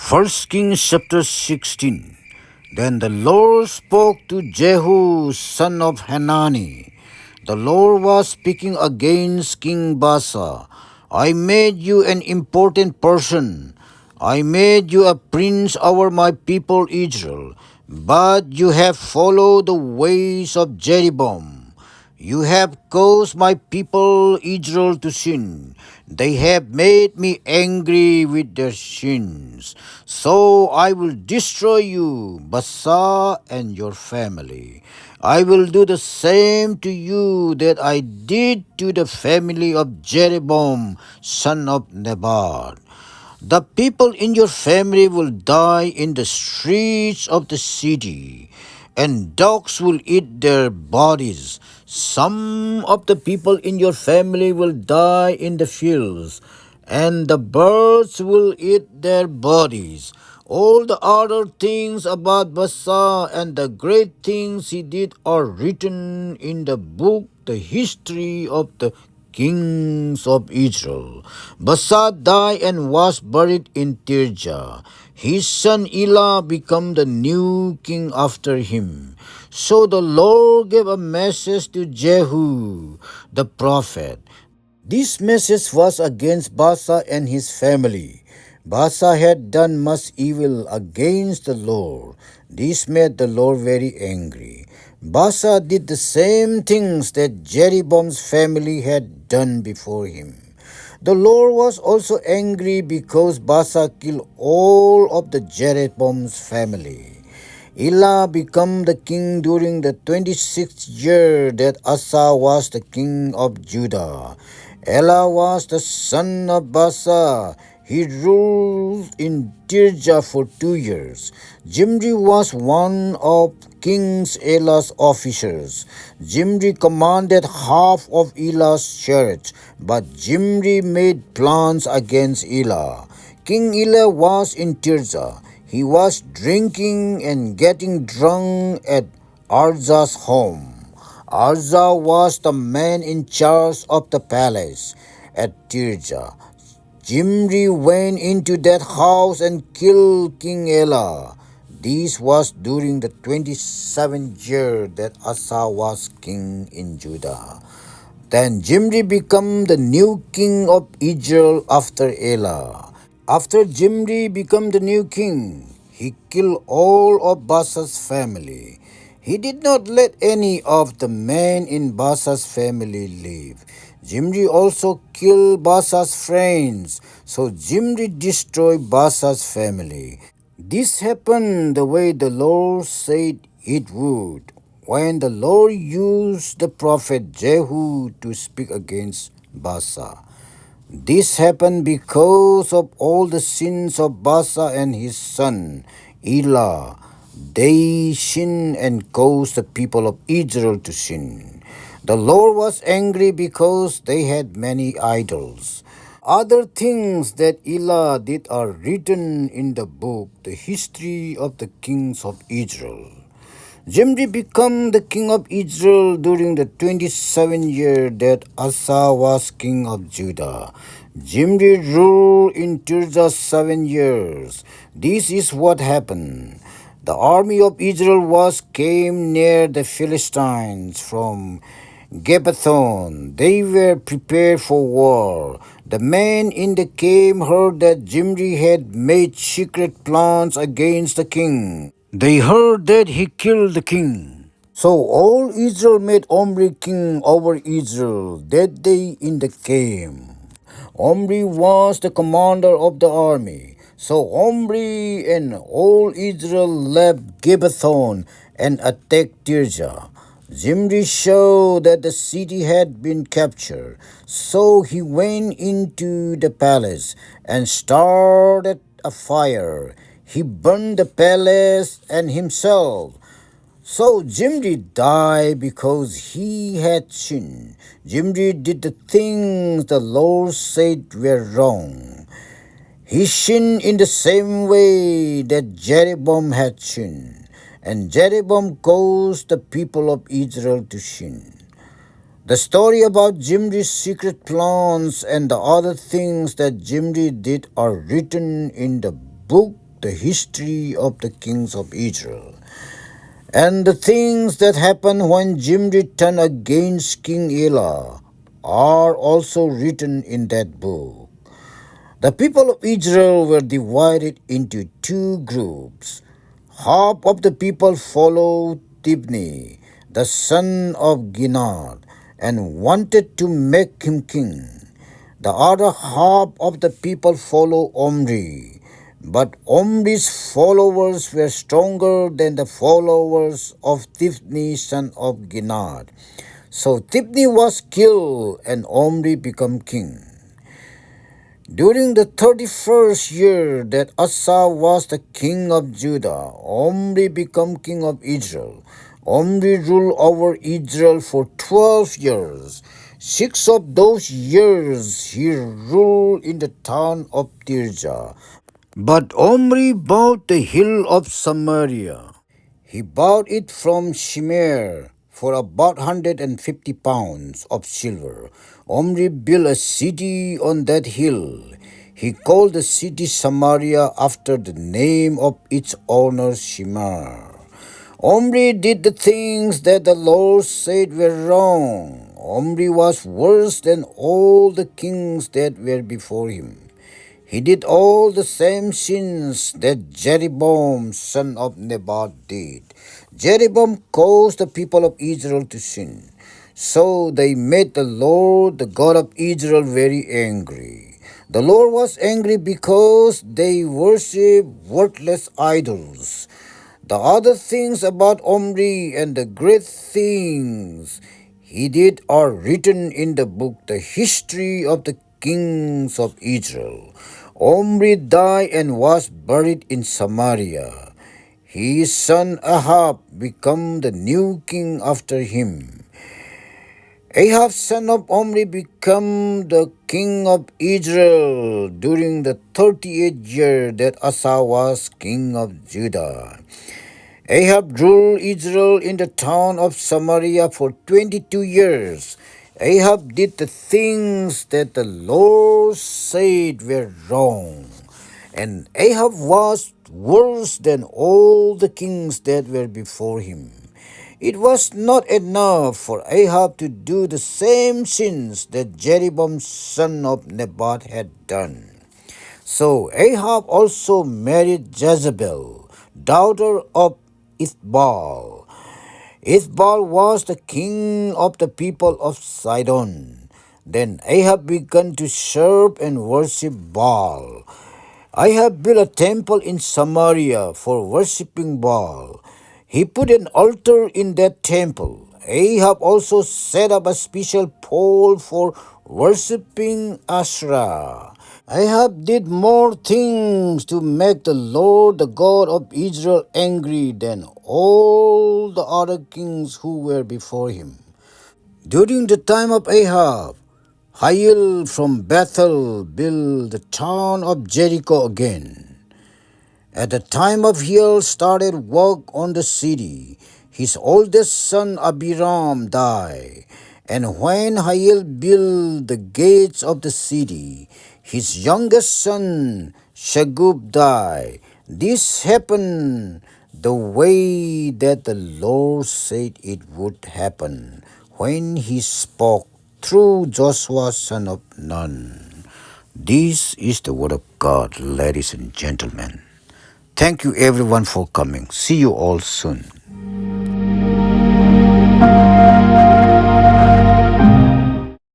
First Kings chapter 16. Then the Lord spoke to Jehu, son of Hanani. The Lord was speaking against King Baasa. I made you an important person. I made you a prince over my people Israel. But you have followed the ways of Jeroboam. You have caused my people Israel to sin. They have made me angry with their sins. So I will destroy you, Baasa, and your family. I will do the same to you that I did to the family of Jeroboam, son of Nebat. The people in your family will die in the streets of the city, and dogs will eat their bodies. Some of the people in your family will die in the fields, and the birds will eat their bodies. All the other things about Basa and the great things he did are written in the book, the history of the kings of Israel. Basa died and was buried in Tirja. His son Elah became the new king after him. So the Lord gave a message to Jehu, the prophet. This message was against Baasa and his family. Baasa had done much evil against the Lord. This made the Lord very angry. Baasa did the same things that Jeroboam's family had done before him. The Lord was also angry because Baasa killed all of the Jeroboam's family. Elah became the king during the 26th year that Asa was the king of Judah. Elah was the son of Baasa. He ruled in Tirja for 2 years. Zimri was one of King Elah's officers. Zimri commanded half of Elah's chariots, but Zimri made plans against Elah. King Elah was in Tirza. He was drinking and getting drunk at Arza's home. Arza was the man in charge of the palace at Tirza. Zimri went into that house and killed King Elah. This was during the 27th year that Asa was king in Judah. Then Zimri became the new king of Israel after Elah. After Zimri became the new king, he killed all of Baasa's family. He did not let any of the men in Baasa's family live. Zimri also killed Baasa's friends, so Zimri destroyed Baasa's family. This happened the way the Lord said it would, when the Lord used the prophet Jehu to speak against Baasa. This happened because of all the sins of Baasa and his son Elah. They sinned and caused the people of Israel to sin. The Lord was angry because they had many idols. Other things that Elah did are written in the book, the history of the kings of Israel. Zimri became the king of Israel during the 27th year that Asa was king of Judah. Zimri ruled in Tirza 7 years. This is what happened. The army of Israel came near the Philistines from Gibbethon. They were prepared for war. The men in the camp heard that Zimri had made secret plans against the king. They heard that he killed the king. So all Israel made Omri king over Israel that day in the camp. Omri was the commander of the army. So Omri and all Israel left Gibbethon and attacked Tirza. Zimri saw that the city had been captured, so he went into the palace and started a fire. He burned the palace and himself. So Zimri died because he had sinned. Zimri did the things the Lord said were wrong. He sinned in the same way that Jeroboam had sinned. And Jeroboam caused the people of Israel to sin. The story about Zimri's secret plans and the other things that Zimri did are written in the book the history of the kings of Israel. And the things that happened when Jimri turned against King Elah are also written in that book. The people of Israel were divided into two groups. Half of the people followed Tibni, the son of Ginad, and wanted to make him king. The other half of the people followed Omri, but Omri's followers were stronger than the followers of Tibni, son of Ginad. So Tibni was killed, and Omri became king. During the 31st year that Asa was the king of Judah, Omri became king of Israel. Omri ruled over Israel for 12 years. 6 of those years he ruled in the town of Tirza. But Omri bought the hill of Samaria. He bought it from Shemer for about 150 pounds of silver. Omri built a city on that hill. He called the city Samaria after the name of its owner Shemer. Omri did the things that the Lord said were wrong. Omri was worse than all the kings that were before him. He did all the same sins that Jeroboam, son of Nebat, did. Jeroboam caused the people of Israel to sin. So they made the Lord, the God of Israel, very angry. The Lord was angry because they worshipped worthless idols. The other things about Omri and the great things he did are written in the book, the history of the kings of Israel. Omri died and was buried in Samaria. His son Ahab became the new king after him. Ahab, son of Omri, became the king of Israel during the 38th year that Asa was king of Judah. Ahab ruled Israel in the town of Samaria for 22 years. Ahab did the things that the Lord said were wrong. And Ahab was worse than all the kings that were before him. It was not enough for Ahab to do the same sins that Jeroboam, son of Nebat, had done. So Ahab also married Jezebel, daughter of Ithbal. Ithbal was the king of the people of Sidon. Then Ahab began to serve and worship Baal. Ahab built a temple in Samaria for worshipping Baal. He put an altar in that temple. Ahab also set up a special pole for worshipping Asherah. Ahab did more things to make the Lord, the God of Israel, angry than all the other kings who were before him. During the time of Ahab, Hiel from Bethel built the town of Jericho again. At the time of Hiel started work on the city, his oldest son Abiram died. And when Hiel built the gates of the city, his youngest son Shagub died. This happened the way that the Lord said it would happen when he spoke through Joshua son of Nun. This is the word of God, ladies and gentlemen. Thank you everyone for coming. See you all soon.